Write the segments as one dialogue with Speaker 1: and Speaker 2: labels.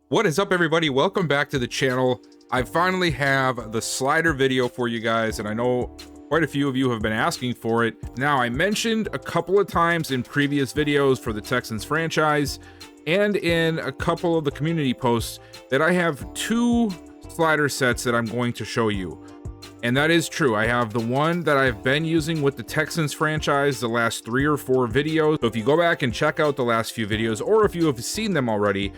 Speaker 1: What is up, everybody? Welcome back to the channel. I finally have the slider video for you guys, and I know quite a few of you have been asking for it. Now, I mentioned a couple of times in previous videos for the Texans franchise and in a couple of the community posts that I have two slider sets that I'm going to show you. And that is true. I have the one that I've been using with the Texans franchise the last 3 or 4 videos. So if you go back and check out the last few videos, or if you have seen them already,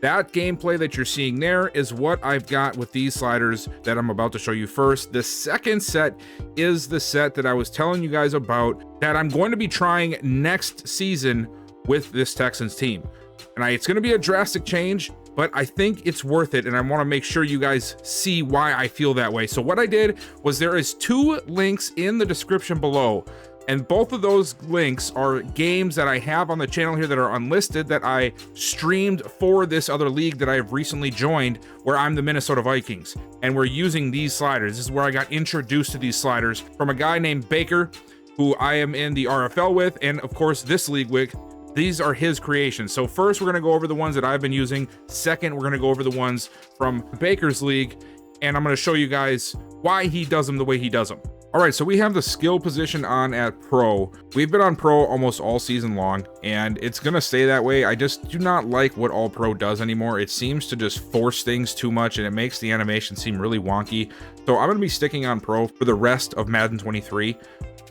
Speaker 1: that gameplay that you're seeing there is what I've got with these sliders that I'm about to show you first. The second set is the set that I was telling you guys about that I'm going to be trying next season with this Texans team. And it's going to be a drastic change, but I think it's worth it, and I want to make sure you guys see why I feel that way. So what I did was there is 2 links in the description below, and both of those links are games that I have on the channel here that are unlisted that I streamed for this other league that I've recently joined, where I'm the Minnesota Vikings, and we're using these sliders. This is where I got introduced to these sliders from a guy named Baker, who I am in the RFL with, and of course this league with. These are his creations. So first, we're going to go over the ones that I've been using. Second, we're going to go over the ones from Baker's league, and I'm going to show you guys why he does them the way he does them. All right, so we have the skill position on at pro. We've been on pro almost all season long, and it's going to stay that way. I just do not like what all pro does anymore. It seems to just force things too much, and it makes the animation seem really wonky. So I'm going to be sticking on pro for the rest of Madden 23.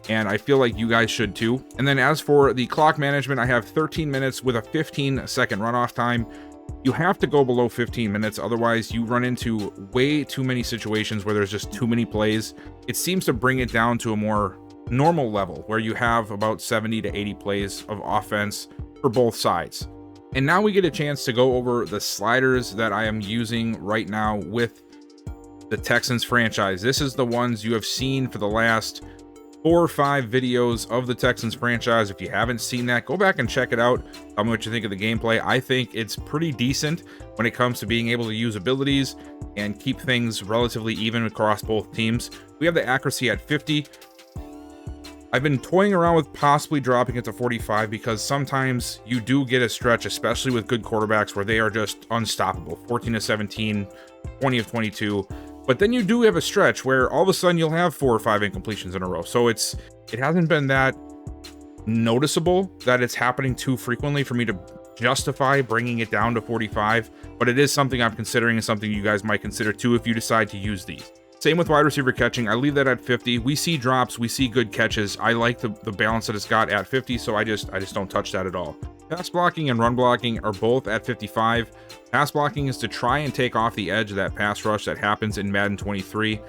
Speaker 1: And I feel like you guys should too. And then as for the clock management, I have 13 minutes with a 15-second runoff time. You have to go below 15 minutes, otherwise you run into way too many situations where there's just too many plays. It seems to bring it down to a more normal level where you have about 70 to 80 plays of offense for both sides. And now we get a chance to go over the sliders that I am using right now with the Texans franchise. This is the ones you have seen for the last 4 or 5 videos of the Texans franchise. If you haven't seen that, go back and check it out. Tell me what you think of the gameplay. I think it's pretty decent when it comes to being able to use abilities and keep things relatively even across both teams. We have the accuracy at 50. I've been toying around with possibly dropping it to 45 because sometimes you do get a stretch, especially with good quarterbacks, where they are just unstoppable. 14 of 17, 20 of 22. But then you do have a stretch where all of a sudden you'll have 4 or 5 incompletions in a row. So it hasn't been that noticeable that it's happening too frequently for me to justify bringing it down to 45. But it is something I'm considering and something you guys might consider too if you decide to use these. Same with wide receiver catching. I leave that at 50. We see drops, we see good catches. I like the balance that it's got at 50, so I just don't touch that at all. Pass blocking and run blocking are both at 55. Pass blocking is to try and take off the edge of that pass rush that happens in Madden 23.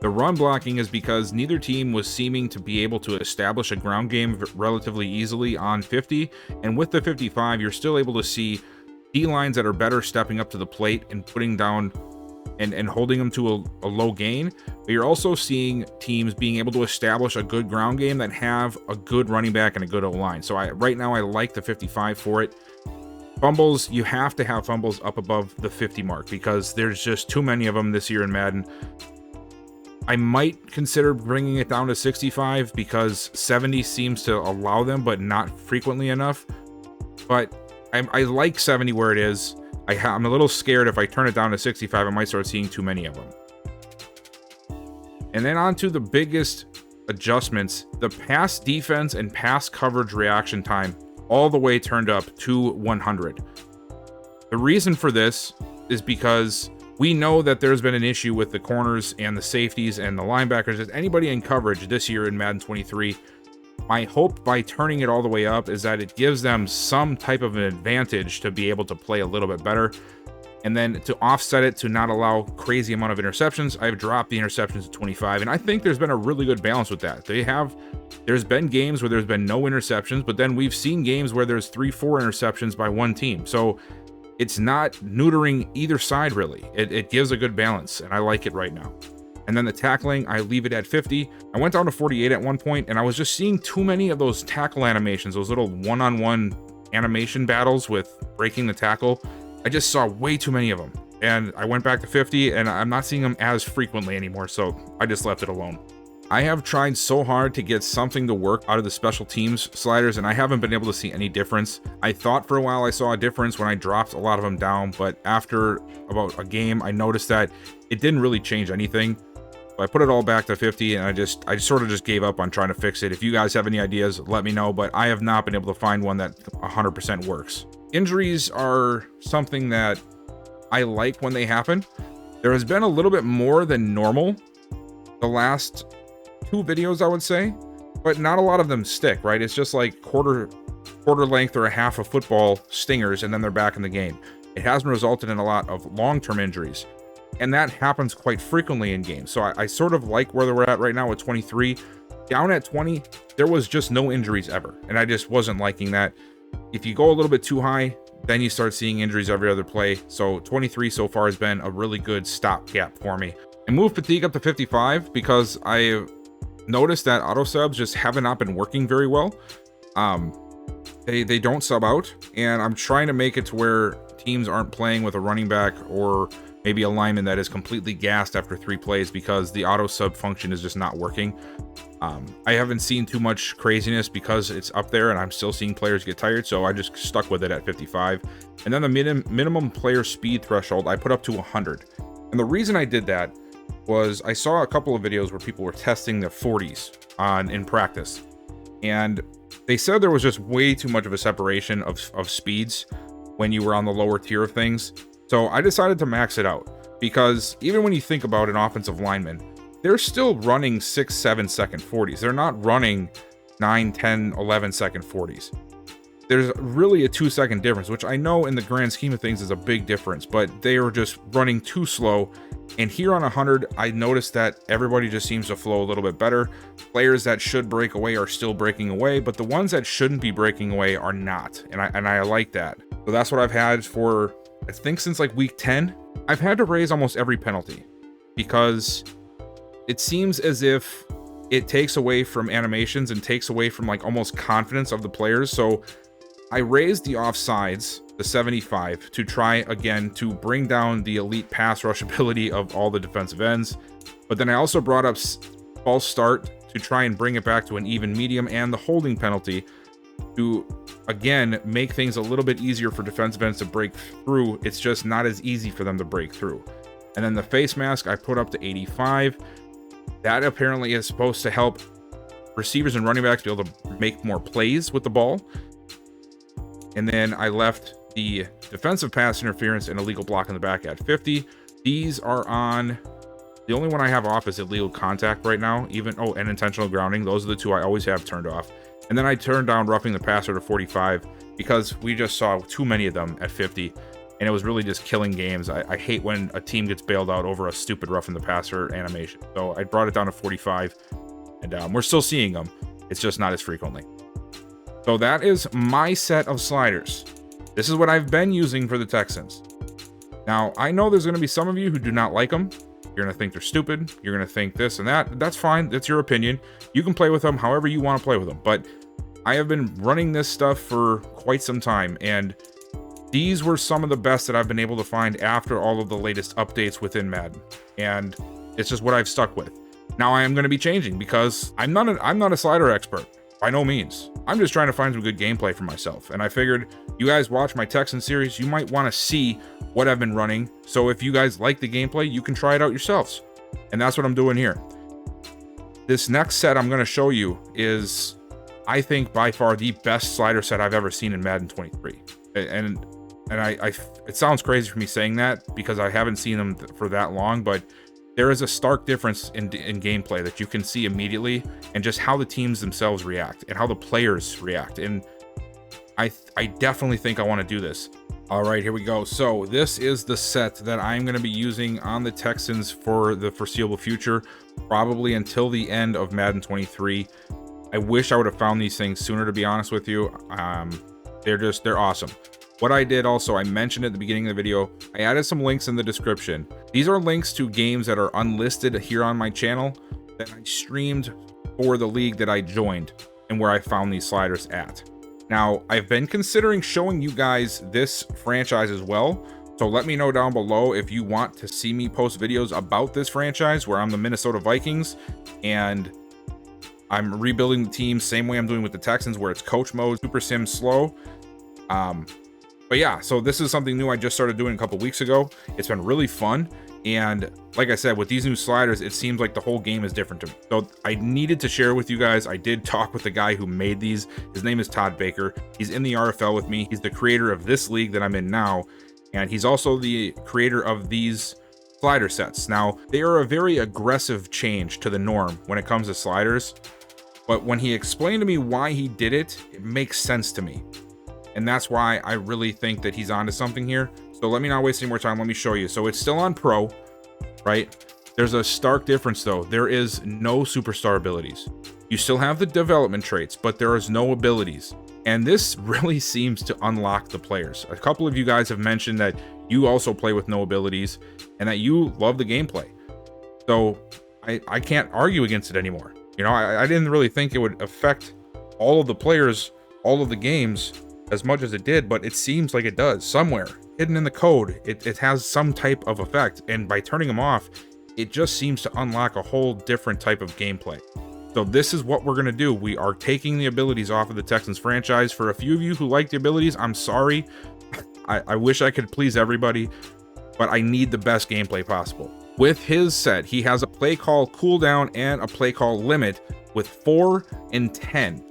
Speaker 1: The run blocking is because neither team was seeming to be able to establish a ground game relatively easily on 50. And with the 55, you're still able to see D-lines that are better stepping up to the plate and putting down and holding them to a low gain. But you're also seeing teams being able to establish a good ground game that have a good running back and a good O-line. So right now I like the 55 for it. Fumbles, you have to have fumbles up above the 50 mark because there's just too many of them this year in Madden. I might consider bringing it down to 65 because 70 seems to allow them, but not frequently enough. But I like 70 where it is. I'm a little scared if I turn it down to 65, I might start seeing too many of them. And then on to the biggest adjustments, the pass defense and pass coverage reaction time all the way turned up to 100. The reason for this is because we know that there's been an issue with the corners and the safeties and the linebackers, just anybody in coverage this year in Madden 23. My hope by turning it all the way up is that it gives them some type of an advantage to be able to play a little bit better. And then to offset it, to not allow crazy amount of interceptions, I've dropped the interceptions to 25. And I think there's been a really good balance with that. There's been games where there's been no interceptions, but then we've seen games where there's 3-4 interceptions by one team. So it's not neutering either side really. It gives a good balance, and I like it right now. And then the tackling, I leave it at 50. I went down to 48 at one point, and I was just seeing too many of those tackle animations, those little one-on-one animation battles with breaking the tackle. I just saw way too many of them. And I went back to 50, and I'm not seeing them as frequently anymore, so I just left it alone. I have tried so hard to get something to work out of the special teams sliders, and I haven't been able to see any difference. I thought for a while I saw a difference when I dropped a lot of them down, but after about a game, I noticed that it didn't really change anything. So I put it all back to 50, and I sort of just gave up on trying to fix it. If you guys have any ideas, let me know, but I have not been able to find one that 100% works. Injuries are something that I like when they happen. There has been a little bit more than normal the last 2 videos, I would say, but not a lot of them stick, right? It's just like quarter length or a half of football stingers, and then they're back in the game. It hasn't resulted in a lot of long-term injuries, and that happens quite frequently in games. So I sort of like where we're at right now with 23. Down at 20, there was just no injuries ever, and I just wasn't liking that. If you go a little bit too high, then you start seeing injuries every other play. So 23 so far has been a really good stopgap for me. I moved fatigue up to 55 because I noticed that auto subs just have not been working very well. They don't sub out, and I'm trying to make it to where teams aren't playing with a running back or maybe a lineman that is completely gassed after 3 plays because the auto sub function is just not working. I haven't seen too much craziness because it's up there, and I'm still seeing players get tired, so I just stuck with it at 55. And then the minimum player speed threshold I put up to 100. And the reason I did that was I saw a couple of videos where people were testing the 40s in practice, and they said there was just way too much of a separation of speeds when you were on the lower tier of things. So I decided to max it out, because even when you think about an offensive lineman, they're still running 6-7 second 40s. They're not running 9, 10, 11 second 40s. There's really a 2-second difference, which I know in the grand scheme of things is a big difference, but they are just running too slow. And here on 100, I noticed that everybody just seems to flow a little bit better. Players that should break away are still breaking away, but the ones that shouldn't be breaking away are not. And I like that. So that's what I've had for, I think, since like week 10. I've had to raise almost every penalty because it seems as if it takes away from animations and takes away from like almost confidence of the players. So I raised the offsides to 75 to try again to bring down the elite pass rush ability of all the defensive ends. But then I also brought up false start to try and bring it back to an even medium, and the holding penalty to again make things a little bit easier for defensive ends to break through. It's just not as easy for them to break through. And then the face mask I put up to 85. That apparently is supposed to help receivers and running backs be able to make more plays with the ball. And then I left the defensive pass interference and illegal block in the back at 50. These are on. The only one I have off is illegal contact right now. And intentional grounding. Those are the 2 I always have turned off. And then I turned down roughing the passer to 45 because we just saw too many of them at 50. And it was really just killing games. I hate when a team gets bailed out over a stupid roughing the passer animation. So I brought it down to 45. And we're still seeing them. It's just not as frequently. So that is my set of sliders. This is what I've been using for the Texans. Now, I know there's going to be some of you who do not like them. You're going to think they're stupid. You're going to think this and that. That's fine. That's your opinion. You can play with them however you want to play with them. But I have been running this stuff for quite some time, and these were some of the best that I've been able to find after all of the latest updates within Madden. And it's just what I've stuck with. Now I am going to be changing because I'm not a slider expert. By no means. I'm just trying to find some good gameplay for myself. And I figured you guys watch my Texan series, you might want to see what I've been running. So if you guys like the gameplay, you can try it out yourselves. And that's what I'm doing here. This next set I'm going to show you is, I think, by far the best slider set I've ever seen in Madden 23. And it sounds crazy for me saying that because I haven't seen them for that long, but there is a stark difference in gameplay that you can see immediately, and just how the teams themselves react and how the players react. And I definitely think I want to do this. All right, here we go. So this is the set that I'm going to be using on the Texans for the foreseeable future, probably until the end of Madden 23. I wish I would have found these things sooner, to be honest with you. They're awesome. What I did also, I mentioned at the beginning of the video, I added some links in the description. These are links to games that are unlisted here on my channel that I streamed for the league that I joined and where I found these sliders at. Now, I've been considering showing you guys this franchise as well, so let me know down below if you want to see me post videos about this franchise where I'm the Minnesota Vikings and I'm rebuilding the team same way I'm doing with the Texans, where it's coach mode, super sim slow. But yeah, so this is something new I just started doing a couple weeks ago. It's been really fun. And like I said, with these new sliders, it seems like the whole game is different to me. So I needed to share with you guys. I did talk with the guy who made these. His name is Todd Baker. He's in the RFL with me. He's the creator of this league that I'm in now. And he's also the creator of these slider sets. Now, they are a very aggressive change to the norm when it comes to sliders. But when he explained to me why he did it, it makes sense to me. And that's why I really think that he's onto something here. So let me not waste any more time. Let me show you. So it's still on pro, right? There's a stark difference though. There is no superstar abilities. You still have the development traits, but there is no abilities. And this really seems to unlock the players. A couple of you guys have mentioned that you also play with no abilities and that you love the gameplay. So I can't argue against it anymore. You know, I didn't really think it would affect all of the players, all of the games as much as it did, but it seems like it does somewhere hidden in the code. It has some type of effect, and by turning them off, it just seems to unlock a whole different type of gameplay. So this is what we're going to do. We are taking the abilities off of the Texans franchise. For a few of you who like the abilities, I'm sorry. I wish I could please everybody, but I need the best gameplay possible. With his set, he has a play call cooldown and a play call limit with 4 and 10.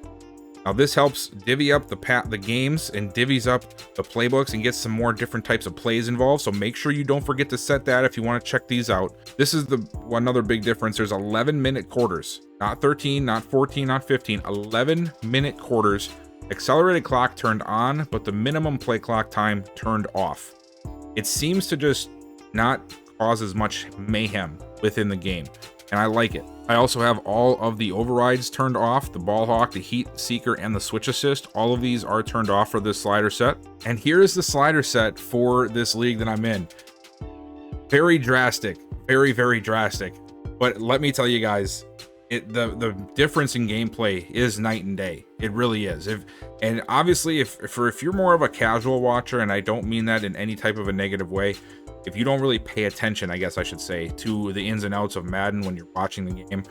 Speaker 1: Now this helps divvy up the games and divvies up the playbooks and gets some more different types of plays involved. So make sure you don't forget to set that if you want to check these out. This is another big difference. There's 11-minute quarters, not 13, not 14, not 15, 11-minute quarters. Accelerated clock turned on, but the minimum play clock time turned off. It seems to just not cause as much mayhem within the game, and I like it. I also have all of the overrides turned off, the ball hawk, the heat seeker, and the switch assist. All of these are turned off for this slider set. And here's the slider set for this league that I'm in. Very drastic, very, very drastic. But let me tell you guys, the difference in gameplay is night and day. It really is. And obviously, if you're more of a casual watcher, and I don't mean that in any type of a negative way, if you don't really pay attention, I guess I should say, to the ins and outs of Madden when you're watching the game,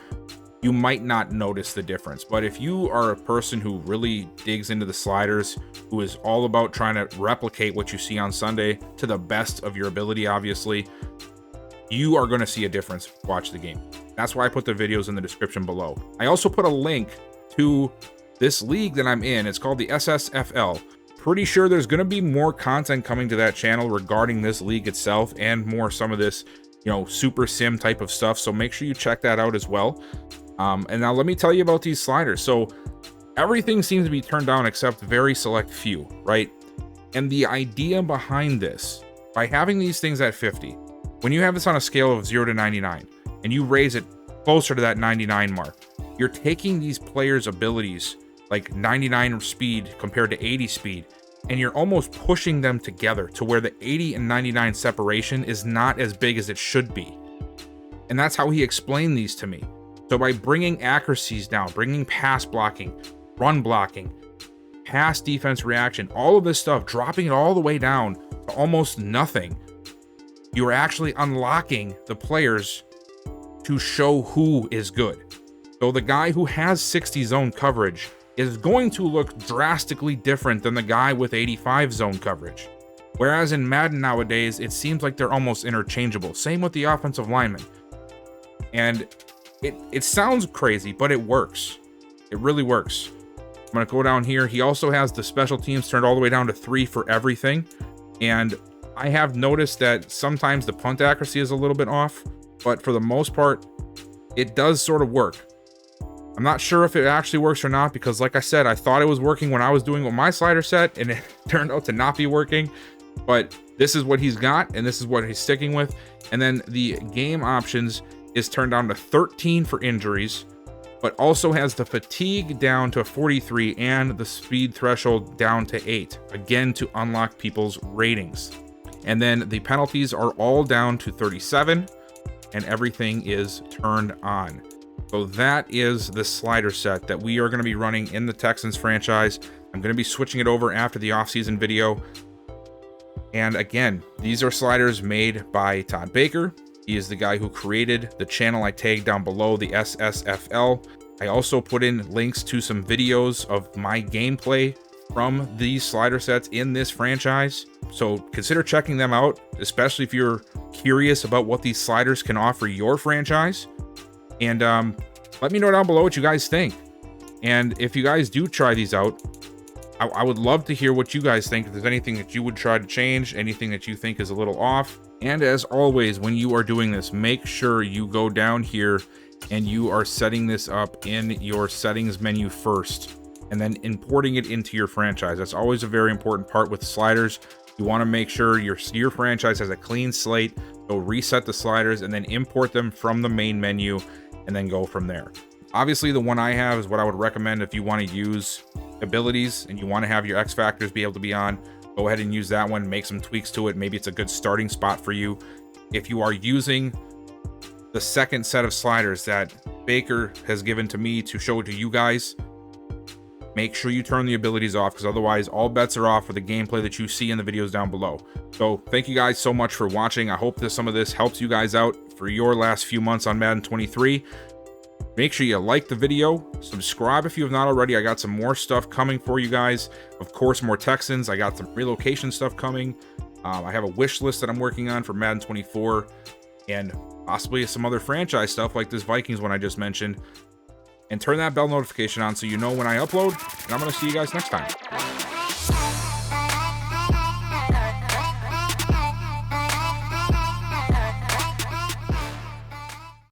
Speaker 1: you might not notice the difference. But if you are a person who really digs into the sliders, who is all about trying to replicate what you see on Sunday to the best of your ability, obviously, you are going to see a difference. Watch the game. That's why I put the videos in the description below. I also put a link to this league that I'm in. It's called the SSFL. Pretty sure there's going to be more content coming to that channel regarding this league itself and more some of this, you know, super sim type of stuff. So make sure you check that out as well. And now let me tell you about these sliders. So everything seems to be turned down except very select few, right? And the idea behind this, by having these things at 50, when you have this on a scale of 0 to 99 and you raise it closer to that 99 mark, you're taking these players' abilities like 99 speed compared to 80 speed, and you're almost pushing them together to where the 80 and 99 separation is not as big as it should be. And that's how he explained these to me. So by bringing accuracies down, bringing pass blocking, run blocking, pass defense reaction, all of this stuff, dropping it all the way down to almost nothing, you are actually unlocking the players to show who is good. So the guy who has 60 zone coverage is going to look drastically different than the guy with 85 zone coverage. Whereas in Madden nowadays, it seems like they're almost interchangeable. Same with the offensive linemen. And it sounds crazy, but it works. It really works. I'm going to go down here. He also has the special teams turned all the way down to 3 for everything. And I have noticed that sometimes the punt accuracy is a little bit off, but for the most part, it does sort of work. I'm not sure if it actually works or not, because like I said, I thought it was working when I was doing with my slider set, and it turned out to not be working. But this is what he's got, and this is what he's sticking with. And then the game options is turned down to 13 for injuries, but also has the fatigue down to 43 and the speed threshold down to 8, again to unlock people's ratings. And then the penalties are all down to 37, and everything is turned on. So that is the slider set that we are going to be running in the Texans franchise. I'm going to be switching it over after the offseason video. And again, these are sliders made by Todd Baker. He is the guy who created the channel I tagged down below, the SSFL. I also put in links to some videos of my gameplay from these slider sets in this franchise. So consider checking them out, especially if you're curious about what these sliders can offer your franchise. And let me know down below what you guys think. And if you guys do try these out, I would love to hear what you guys think. If there's anything that you would try to change, anything that you think is a little off. And as always, when you are doing this, make sure you go down here and you are setting this up in your settings menu first, and then importing it into your franchise. That's always a very important part with sliders. You want to make sure your franchise has a clean slate. So reset the sliders and then import them from the main menu and then go from there. Obviously, the one I have is what I would recommend if you want to use abilities and you want to have your X factors be able to be on. Go ahead and use that one, make some tweaks to it. Maybe it's a good starting spot for you. If you are using the second set of sliders that Baker has given to me to show to you guys, make sure you turn the abilities off, because otherwise all bets are off for the gameplay that you see in the videos down below. So thank you guys so much for watching. I hope that some of this helps you guys out for your last few months on Madden 23. Make sure you like the video, subscribe if you have not already. I got some more stuff coming for you guys. Of course, more Texans. I got some relocation stuff coming. I have a wish list that I'm working on for Madden 24, and possibly some other franchise stuff like this Vikings one I just mentioned. And turn that bell notification on so you know when I upload, and I'm going to see you guys next time.